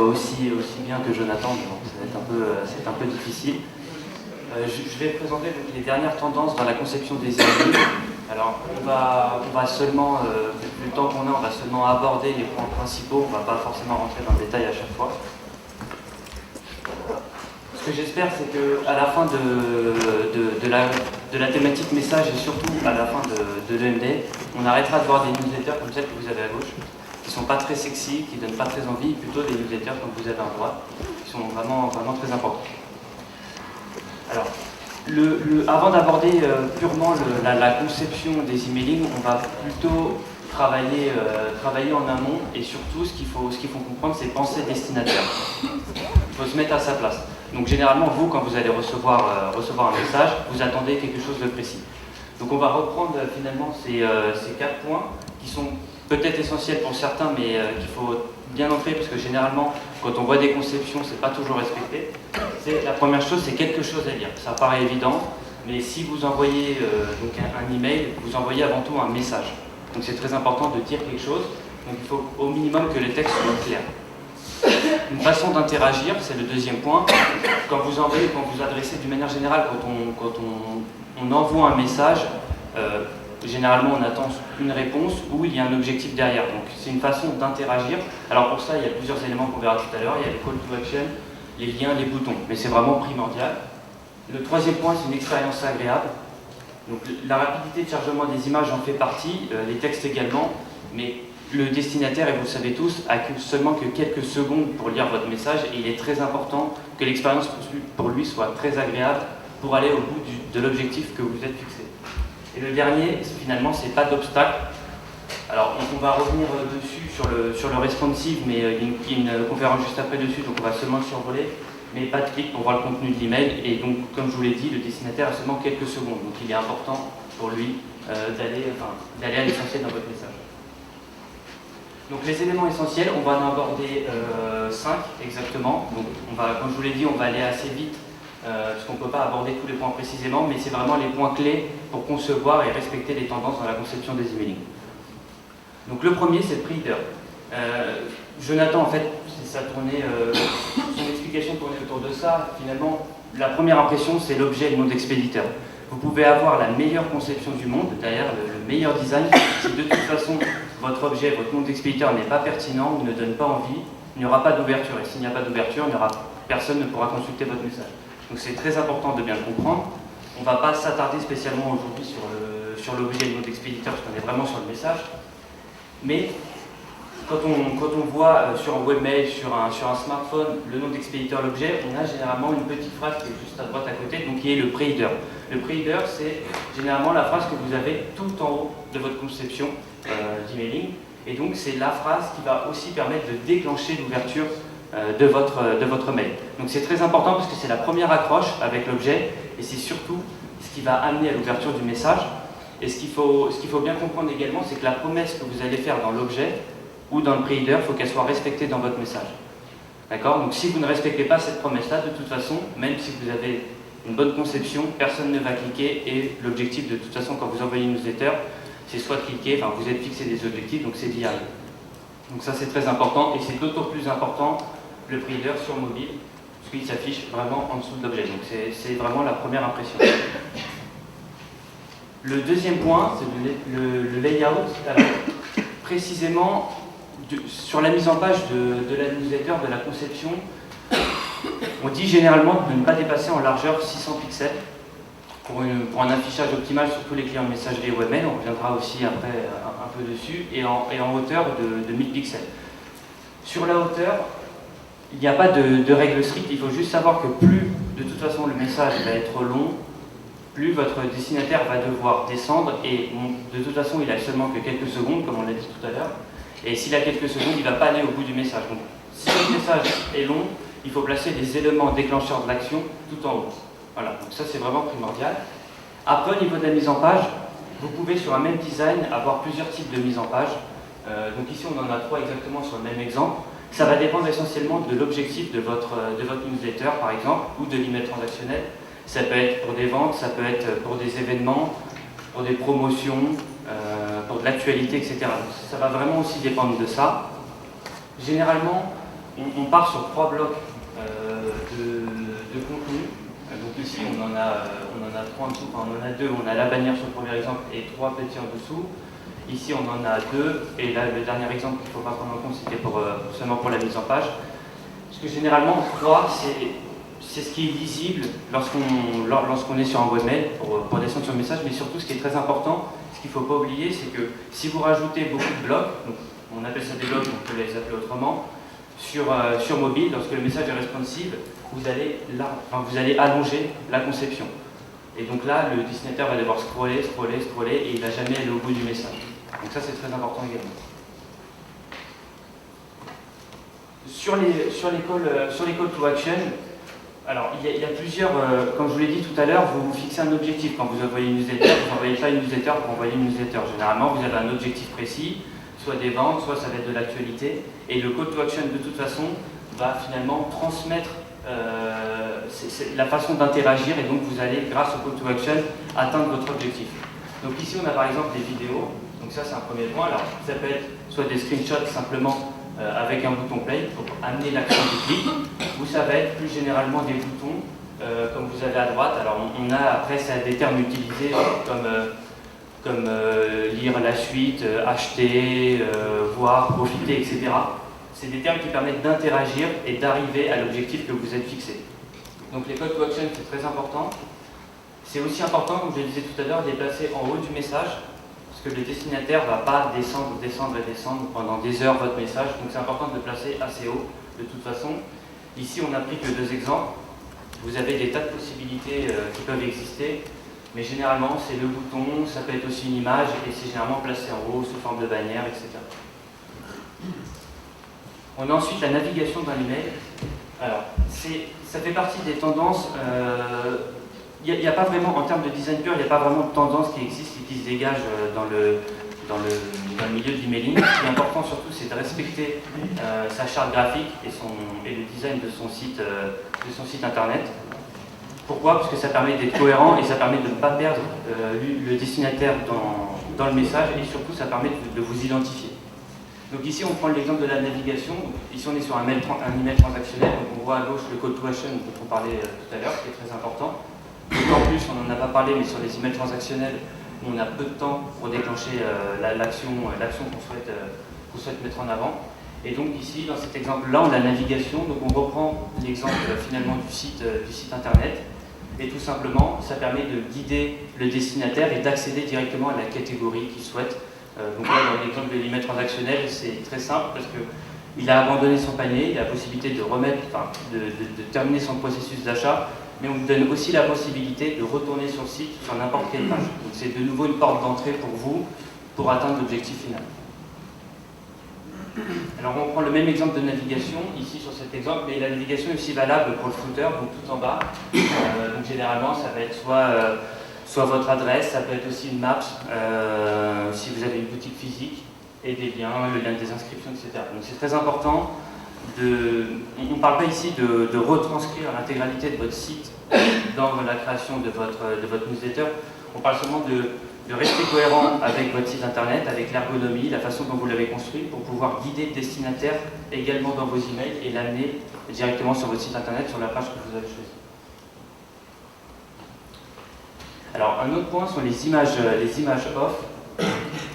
aussi bien que Jonathan, donc c'est un peu difficile. Je vais présenter donc, les dernières tendances dans la conception des emailing. Alors, on va seulement, vu le temps qu'on a, on va seulement aborder les points principaux, on ne va pas forcément rentrer dans le détail à chaque fois. Ce que j'espère, c'est qu'à la fin de la thématique message et surtout à la fin de l'EMD, on arrêtera de voir des newsletters comme celle que vous avez à gauche, qui ne sont pas très sexy, qui ne donnent pas très envie, plutôt des newsletters comme vous avez à droite, qui sont vraiment très importants. Alors, avant d'aborder purement la conception des emailing, on va plutôt travailler en amont et surtout ce qu'il faut comprendre, c'est penser destinataire. Il faut se mettre à sa place. Donc généralement, vous, quand vous allez recevoir un message, vous attendez quelque chose de précis. Donc on va reprendre finalement ces 4 points qui sont peut-être essentiels pour certains, mais qu'il faut bien entrer parce que généralement, quand on voit des conceptions, c'est pas toujours respecté. La première chose, c'est quelque chose à dire. Ça paraît évident, mais si vous envoyez donc un email, vous envoyez avant tout un message. Donc c'est très important de dire quelque chose. Donc il faut au minimum que le texte soit clair. Une façon d'interagir, c'est le deuxième point. Quand vous adressez d'une manière générale, quand on envoie un message, généralement on attend une réponse ou il y a un objectif derrière. Donc c'est une façon d'interagir. Alors pour ça, il y a plusieurs éléments qu'on verra tout à l'heure. Il y a les call to action, les liens, les boutons. Mais c'est vraiment primordial. Le troisième point, c'est une expérience agréable. Donc la rapidité de chargement des images en fait partie, les textes également. Mais le destinataire, et vous le savez tous, a seulement que quelques secondes pour lire votre message et il est très important que l'expérience pour lui soit très agréable pour aller au bout de l'objectif que vous êtes fixé. Et le dernier, finalement, c'est pas d'obstacle. Alors, on va revenir dessus sur le responsive, mais il y a une conférence juste après dessus, donc on va seulement le survoler, mais pas de clic pour voir le contenu de l'email. Et donc, comme je vous l'ai dit, le destinataire a seulement quelques secondes, donc il est important pour lui d'aller à l'essentiel dans votre message. Donc les éléments essentiels, on va en aborder 5 exactement. Donc comme je vous l'ai dit, on va aller assez vite parce qu'on ne peut pas aborder tous les points précisément, mais c'est vraiment les points clés pour concevoir et respecter les tendances dans la conception des emailing. Donc le premier, c'est le pre-header. Jonathan, en fait, son explication tournait autour de ça. Finalement, la première impression, c'est l'objet et le nom d'expéditeur. Vous pouvez avoir la meilleure conception du monde, derrière le meilleur design, si de toute façon votre objet, votre nom d'expéditeur n'est pas pertinent ou ne donne pas envie, il n'y aura pas d'ouverture. Et s'il n'y a pas d'ouverture, personne ne pourra consulter votre message. Donc c'est très important de bien le comprendre. On ne va pas s'attarder spécialement aujourd'hui sur l'objet et le nom d'expéditeur, parce qu'on est vraiment sur le message. Mais quand on voit sur un webmail, sur un smartphone, le nom d'expéditeur, l'objet, on a généralement une petite phrase qui est juste à droite à côté, donc qui est le pre-header. Le pre-header, c'est généralement la phrase que vous avez tout en haut de votre conception d'emailing. Et donc, c'est la phrase qui va aussi permettre de déclencher l'ouverture de votre mail. Donc, c'est très important parce que c'est la première accroche avec l'objet et c'est surtout ce qui va amener à l'ouverture du message. Et ce qu'il faut bien comprendre également, c'est que la promesse que vous allez faire dans l'objet ou dans le pre-header, il faut qu'elle soit respectée dans votre message. D'accord? Donc si vous ne respectez pas cette promesse-là, de toute façon, même si vous avez une bonne conception, personne ne va cliquer et l'objectif de toute façon, quand vous envoyez une newsletter, c'est soit de cliquer, enfin vous êtes fixé des objectifs, donc c'est d'y arriver. Donc ça c'est très important et c'est d'autant plus important le pre-header sur mobile, parce qu'il s'affiche vraiment en dessous de l'objet. Donc c'est vraiment la première impression. Le deuxième point, c'est le layout. Alors, précisément, sur la mise en page de la newsletter, de la conception, on dit généralement de ne pas dépasser en largeur 600 pixels pour un affichage optimal sur tous les clients de messagerie et webmail. On reviendra aussi après un peu dessus, et en hauteur de 1000 pixels. Sur la hauteur, il n'y a pas de règle stricte, il faut juste savoir que plus de toute façon le message va être long, plus votre destinataire va devoir descendre, et de toute façon il a seulement que quelques secondes, comme on l'a dit tout à l'heure, et s'il a quelques secondes, il ne va pas aller au bout du message. Donc si le message est long, il faut placer des éléments déclencheurs de l'action tout en haut. Voilà, donc ça c'est vraiment primordial. Après, au niveau de la mise en page, vous pouvez sur un même design avoir plusieurs types de mise en page. Donc ici on en a 3 exactement sur le même exemple. Ça va dépendre essentiellement de l'objectif de votre newsletter par exemple, ou de l'email transactionnel. Ça peut être pour des ventes, ça peut être pour des événements, pour des promotions, pour de l'actualité, etc. Donc ça va vraiment aussi dépendre de ça. Généralement, on part sur 3 blocs de contenu. Donc ici, on en a 3 en dessous, enfin, on en a 2, on a la bannière sur le premier exemple et 3 petits en dessous. Ici, on en a 2, et là, le dernier exemple qu'il ne faut pas prendre en compte, c'était seulement pour la mise en page. Parce que généralement, 3, c'est ce qui est lisible lorsqu'on est sur un webmail pour descendre sur le message, mais surtout, ce qui est très important, ce qu'il ne faut pas oublier, c'est que si vous rajoutez beaucoup de blocs, donc on appelle ça des blocs, on peut les appeler autrement, sur mobile, lorsque le message est responsive, vous allez allonger la conception. Et donc là, le destinateur va devoir scroller, et il ne va jamais aller au bout du message. Donc ça, c'est très important également. Sur les call to action, alors il y a plusieurs, comme je vous l'ai dit tout à l'heure, vous fixez un objectif. Quand vous envoyez une newsletter, vous n'envoyez pas une newsletter pour envoyer une newsletter. Généralement, vous avez un objectif précis, soit des ventes, soit ça va être de l'actualité. Et le call to action, de toute façon, va finalement transmettre c'est la façon d'interagir, et donc vous allez, grâce au call to action, atteindre votre objectif. Donc ici, on a par exemple des vidéos. Donc ça, c'est un premier point. Alors, ça peut être soit des screenshots simplement avec un bouton play pour amener l'action du clic, ou ça va être plus généralement des boutons comme vous avez à droite. Alors, on a après, ça a des termes utilisés comme lire la suite, acheter, voir, profiter, etc. C'est des termes qui permettent d'interagir et d'arriver à l'objectif que vous êtes fixé. Donc les call to action, c'est très important. C'est aussi important, comme je le disais tout à l'heure, de les placer en haut du message, parce que le destinataire ne va pas descendre pendant des heures votre message, donc c'est important de le placer assez haut, de toute façon. Ici, on n'a pris que 2 exemples. Vous avez des tas de possibilités qui peuvent exister, mais généralement, c'est le bouton, ça peut être aussi une image, et c'est généralement placé en haut, sous forme de bannière, etc. On a ensuite la navigation dans l'email. Alors, ça fait partie des tendances. Il n'y a pas vraiment, en termes de design pur, il n'y a pas vraiment de tendance qui existe et qui se dégage dans le milieu de l'emailing. Ce qui est important surtout, c'est de respecter sa charte graphique et le design de son site internet. Pourquoi? Parce que ça permet d'être cohérent et ça permet de ne pas perdre le destinataire dans le message, et surtout ça permet de vous identifier. Donc ici on prend l'exemple de la navigation. Ici on est sur un email transactionnel, donc on voit à gauche le call to action dont on parlait tout à l'heure, qui est très important. D'autant plus, on n'en a pas parlé, mais sur les emails transactionnels, on a peu de temps pour déclencher l'action qu'on souhaite mettre en avant. Et donc ici, dans cet exemple-là, on a la navigation, donc on reprend l'exemple finalement du site internet, et tout simplement, ça permet de guider le destinataire et d'accéder directement à la catégorie qu'il souhaite. Donc là, dans l'exemple de l'email transactionnel, c'est très simple parce qu'il a abandonné son panier, il a la possibilité de terminer son processus d'achat, mais on lui donne aussi la possibilité de retourner sur le site sur n'importe quelle page. Donc c'est de nouveau une porte d'entrée pour vous, pour atteindre l'objectif final. Alors on prend le même exemple de navigation, ici sur cet exemple, mais la navigation est aussi valable pour le footer, donc tout en bas. Donc généralement, ça va être soit votre adresse, ça peut être aussi une map, si vous avez une boutique physique, et des liens, le lien des inscriptions, etc. Donc c'est très important. On ne parle pas ici de retranscrire l'intégralité de votre site dans la création de votre newsletter. On parle seulement de rester cohérent avec votre site internet, avec l'ergonomie, la façon dont vous l'avez construit, pour pouvoir guider le destinataire également dans vos emails et l'amener directement sur votre site internet, sur la page que vous avez choisie. Alors, un autre point sont les images off.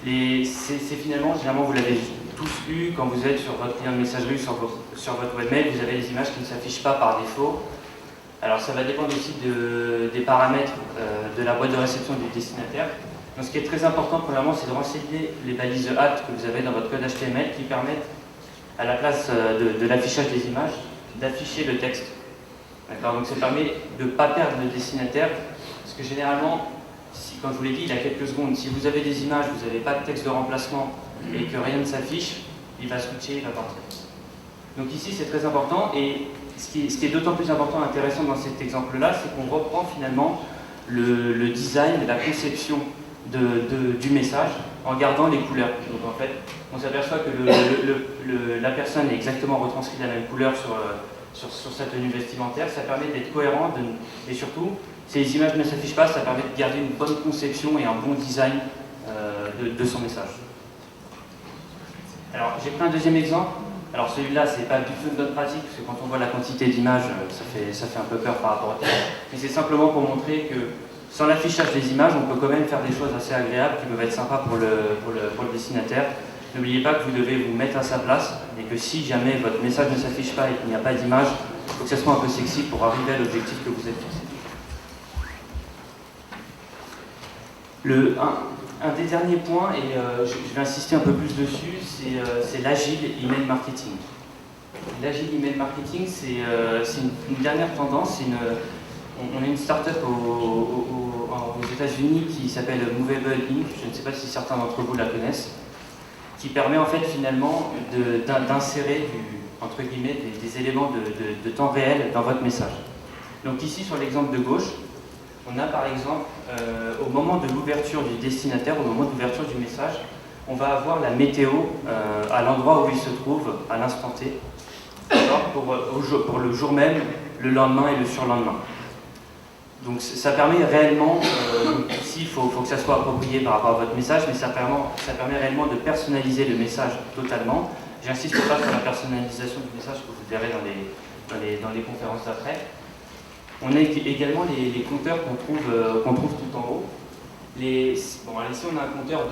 C'est finalement, généralement, vous l'avez tous eu quand vous êtes sur votre client de messagerie ou sur votre webmail, vous avez des images qui ne s'affichent pas par défaut. Alors, ça va dépendre aussi des paramètres de la boîte de réception du destinataire. Donc, ce qui est très important, premièrement, c'est de renseigner les balises HAT que vous avez dans votre code HTML qui permettent, à la place de l'affichage des images, d'afficher le texte. D'accord? Donc, ça permet de ne pas perdre le destinataire. Parce que généralement, comme je vous l'ai dit il y a quelques secondes, si vous avez des images, vous n'avez pas de texte de remplacement et que rien ne s'affiche, il va switcher, il va partir. Donc ici, c'est très important, et ce qui est d'autant plus important et intéressant dans cet exemple-là, c'est qu'on reprend finalement le design, la conception du message en gardant les couleurs. Donc en fait, on s'aperçoit que la personne est exactement retranscrite de la même couleur sur sa tenue vestimentaire. Ça permet d'être cohérent et surtout, si les images ne s'affichent pas, ça permet de garder une bonne conception et un bon design de son message. Alors, j'ai pris un deuxième exemple. Alors celui-là, c'est pas du tout une bonne pratique, parce que quand on voit la quantité d'images, ça fait un peu peur par rapport au texte. Mais c'est simplement pour montrer que sans l'affichage des images, on peut quand même faire des choses assez agréables qui peuvent être sympas pour le destinataire. N'oubliez pas que vous devez vous mettre à sa place et que si jamais votre message ne s'affiche pas et qu'il n'y a pas d'image, il faut que ça soit un peu sexy pour arriver à l'objectif que vous êtes fixé. Un des derniers points, et je vais insister un peu plus dessus, c'est l'agile email marketing. L'agile email marketing, c'est une dernière tendance. On a une start-up aux États-Unis qui s'appelle Movable Inc. Je ne sais pas si certains d'entre vous la connaissent, qui permet en fait finalement d'insérer entre guillemets des éléments de temps réel dans votre message. Donc ici sur l'exemple de gauche, on a par exemple au moment de l'ouverture du destinataire, au moment de l'ouverture du message, on va avoir la météo à l'endroit où il se trouve à l'instant T, pour le jour même, le lendemain et le surlendemain. Donc ça permet réellement, ici il faut que ça soit approprié par rapport à votre message, mais ça permet réellement de personnaliser le message totalement. J'insiste pas sur la personnalisation du message que vous verrez dans les conférences d'après. On a également les compteurs qu'on trouve tout en haut. Ici on a un compteur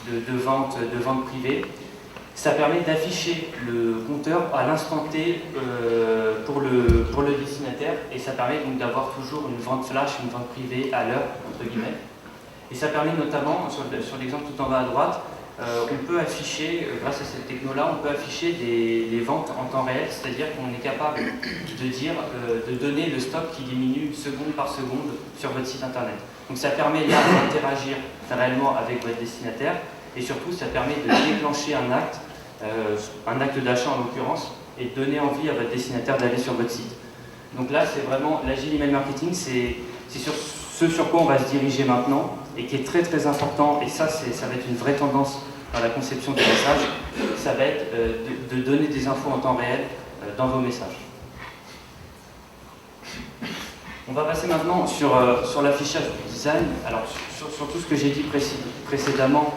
de vente privée. Ça permet d'afficher le compteur à l'instant T pour le destinataire, et ça permet donc d'avoir toujours une vente flash, une vente privée à l'heure, entre guillemets. Et ça permet notamment, sur l'exemple tout en bas à droite, on peut afficher, grâce à cette techno-là, on peut afficher les ventes en temps réel, c'est-à-dire qu'on est capable de donner le stock qui diminue seconde par seconde sur votre site internet. Donc ça permet là d'interagir réellement avec votre destinataire, et surtout ça permet de déclencher un acte d'achat en l'occurrence, et de donner envie à votre destinataire d'aller sur votre site. Donc là c'est vraiment l'agile email marketing, c'est sur ce sur quoi on va se diriger maintenant, et qui est très très important, et ça va être une vraie tendance dans la conception du message, ça va être de donner des infos en temps réel dans vos messages. On va passer maintenant sur l'affichage du design. Alors sur tout ce que j'ai dit précédemment,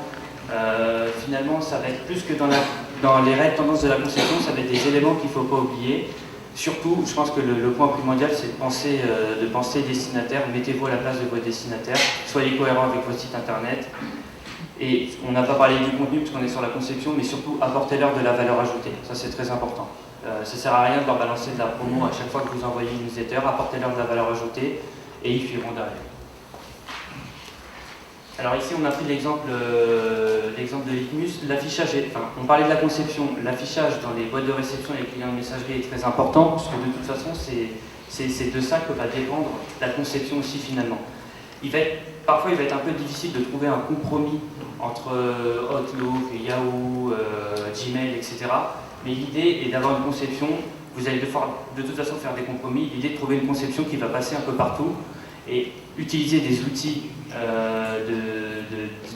finalement ça va être plus que dans les réelles tendances de la conception, ça va être des éléments qu'il ne faut pas oublier. Surtout, je pense que le point primordial, c'est de penser destinataire. Mettez-vous à la place de votre destinataire, soyez cohérent avec votre site internet. Et on n'a pas parlé du contenu parce qu'on est sur la conception, mais surtout apportez-leur de la valeur ajoutée. Ça, c'est très important. Ça ne sert à rien de leur balancer de la promo à chaque fois que vous envoyez une newsletter. Apportez-leur de la valeur ajoutée et ils suivront derrière. Alors ici, on a pris l'exemple de Litmus. L'affichage, on parlait de la conception. L'affichage dans les boîtes de réception et les clients de messagerie est très important, parce que de toute façon, c'est de ça que va dépendre la conception aussi finalement. Parfois, il va être un peu difficile de trouver un compromis entre Outlook, Yahoo, Gmail, etc. Mais l'idée est d'avoir une conception, vous allez devoir de toute façon faire des compromis, l'idée de trouver une conception qui va passer un peu partout, et utiliser des outils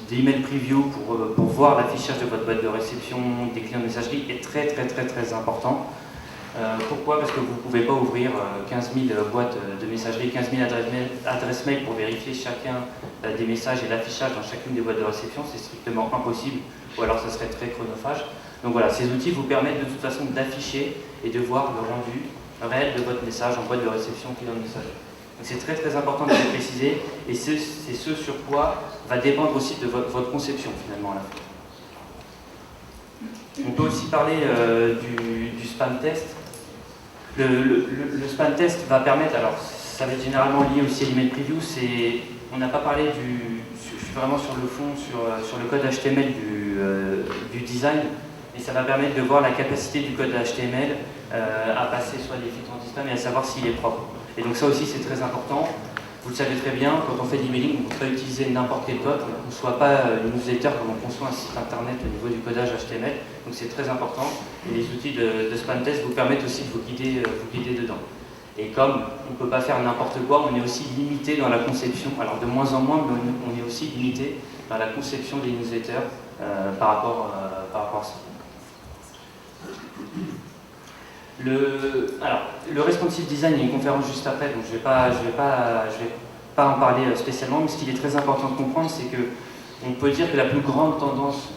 d'email preview pour voir l'affichage de votre boîte de réception, des clients de messagerie est très très très très important. Pourquoi? Parce que vous ne pouvez pas ouvrir 15 000 boîtes de messagerie, 15 000 adresses mail pour vérifier chacun des messages et l'affichage dans chacune des boîtes de réception, c'est strictement impossible, ou alors ça serait très chronophage. Donc voilà, ces outils vous permettent de toute façon d'afficher et de voir le rendu réel de votre message en boîte de réception client de messagerie. Donc c'est très très important de le préciser, et c'est ce sur quoi va dépendre aussi de votre conception finalement à la fin. On peut aussi parler du spam test. Le spam test va permettre, alors ça va être généralement lié aussi à l'email preview, on n'a pas parlé je suis vraiment sur le fond, sur le code HTML du design, et ça va permettre de voir la capacité du code HTML à passer soit des filtres anti-spam et à savoir s'il est propre. Et donc ça aussi c'est très important. Vous le savez très bien, quand on fait de l'emailing, on ne peut pas utiliser n'importe quel code, on ne conçoit pas une newsletter comme on conçoit un site internet au niveau du codage HTML, donc c'est très important. Et les outils de spam test vous permettent aussi de vous guider dedans. Et comme on ne peut pas faire n'importe quoi, on est aussi limité dans la conception, alors de moins en moins, mais on est aussi limité dans la conception des newsletters par rapport à ça. Le responsive design, il y a une conférence juste après, donc je vais pas en parler spécialement, mais ce qu'il est très important de comprendre, c'est que On peut dire que la plus grande tendance,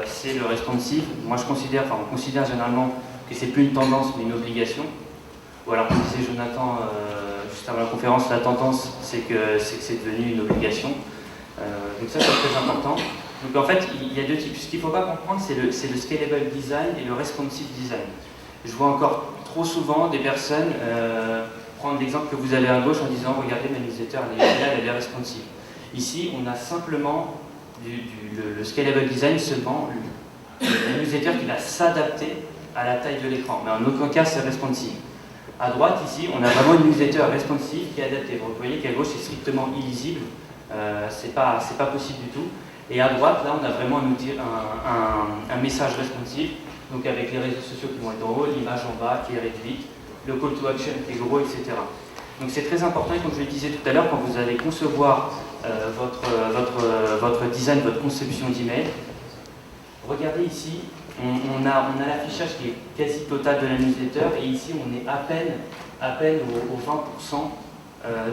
c'est le responsive. Moi, on considère généralement que c'est plus une tendance, mais une obligation. Ou alors, comme disait Jonathan juste avant la conférence, la tendance, c'est que c'est devenu une obligation. Donc ça, c'est très important. Donc en fait, il y a deux types. Ce qu'il ne faut pas comprendre, c'est le scalable design et le responsive design. Je vois encore trop souvent des personnes prendre l'exemple que vous avez à gauche en disant « Regardez, ma newsletter, elle est responsive ». Ici, on a simplement le scalable design, seulement la newsletter qui va s'adapter à la taille de l'écran. Mais en aucun cas, c'est responsive. À droite, ici, on a vraiment une newsletter responsive qui est adaptée. Vous voyez qu'à gauche, c'est strictement illisible. C'est pas possible du tout. Et à droite, là, on a vraiment un message responsive, donc avec les réseaux sociaux qui vont être en haut, l'image en bas qui est réduite, le call to action qui est gros, etc. Donc c'est très important, et comme je le disais tout à l'heure, quand vous allez concevoir votre design, votre conception d'email, regardez ici, on a l'affichage qui est quasi total de la newsletter, et ici on est à peine au 20%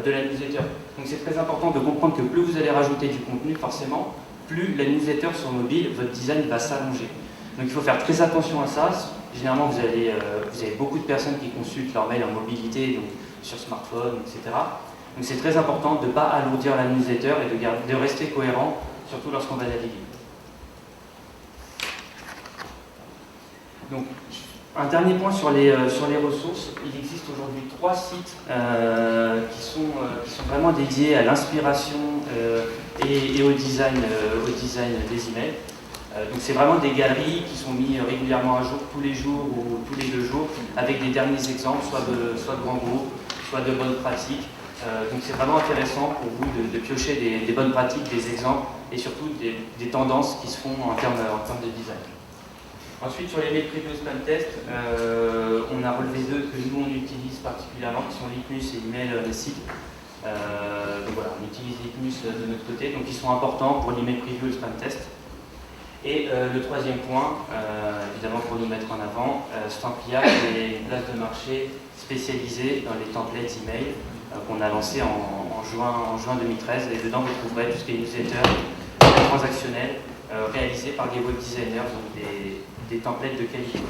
de la newsletter. Donc c'est très important de comprendre que plus vous allez rajouter du contenu, forcément, plus la newsletter sur mobile, votre design va s'allonger. Donc il faut faire très attention à ça. Généralement, vous avez beaucoup de personnes qui consultent leur mail en mobilité, donc sur smartphone, etc. Donc c'est très important de ne pas alourdir la newsletter et de rester cohérent, surtout lorsqu'on va naviguer. Donc, un dernier point sur les ressources. Il existe aujourd'hui 3 sites qui sont vraiment dédiés à l'inspiration et au design des emails. Donc c'est vraiment des galeries qui sont mis régulièrement à jour tous les jours ou tous les 2 jours avec des derniers exemples, soit de grands groupes, soit de bonnes pratiques. Donc c'est vraiment intéressant pour vous de piocher des bonnes pratiques, des exemples et surtout des tendances qui se font en termes de design. Ensuite, sur les mails privés spam test, on a relevé 2 que nous on utilise particulièrement, qui sont Litmus et Email Receipt. Donc voilà, on utilise Litmus de notre côté, donc ils sont importants pour l'email preview et le spam test. Et le 3e point, évidemment pour nous mettre en avant, Stampia, qui est une place de marché spécialisée dans les templates email qu'on a lancé en juin 2013. Et dedans, vous trouverez tout ce qui est newsletter, transactionnel, réalisé par des web designers, donc des templates de qualité.